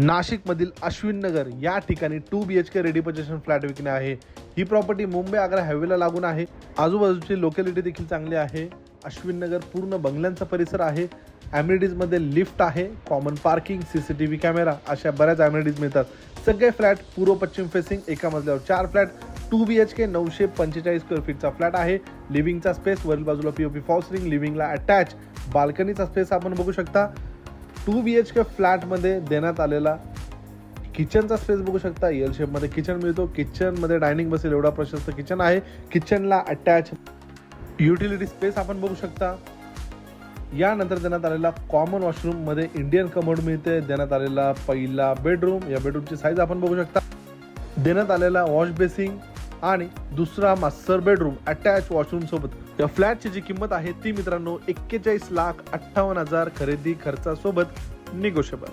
नाशिकमधील अश्विन नगर या ठिकाणी 2 BHK रेडी पोझिशन फ्लॅट विकणे आहे। ही प्रॉपर्टी मुंबई आग्रा हायवेला लागून आहे। आजूबाजूची लोकॅलिटी देखील चांगली आहे। अश्विन नगर पूर्ण बंगल्यांचा परिसर आहे। ॲम्युनिटीज मध्ये लिफ्ट आहे, कॉमन पार्किंग, सीसीटीव्ही कॅमेरा अशा बऱ्याच ॲम्युनिटीज मिळतात। सगळे फ्लॅट पूर्व पश्चिम फेसिंग, एका मजल्यावर 4 फ्लॅट, 2 BHK 945 स्क्वेअर फीटचा फ्लॅट आहे। लिव्हिंगचा स्पेस वरील बाजूला पीओपी फॉल्सिंग, लिव्हिंगला अटॅच बाल्कनीचा स्पेस आपण बघू शकता। 2 BHK फ्लॅटमध्ये देण्यात आलेला किचनचा स्पेस बघू शकता। एल शेप मध्ये किचन मिळतो। किचन मध्ये डायनिंग बसेल एवढा प्रशस्त किचन आहे। किचनला अटॅच युटिलिटी स्पेस आपण बघू शकता। यानंतर देण्यात आलेला कॉमन वॉशरूम मध्ये इंडियन कमोड मिळते। देण्यात आलेला पहिला बेडरूम, या बेडरूमची साईज आपण बघू शकता। देण्यात आलेला वॉश बेसिंग आणि दुसरा मास्टर बेडरूम अटॅच वॉशरूम सोबत। या फ्लॅटची जी किंमत आहे ती मित्रांनो 41,58,000 खरेदी खर्चासोबत निगोशिएबल।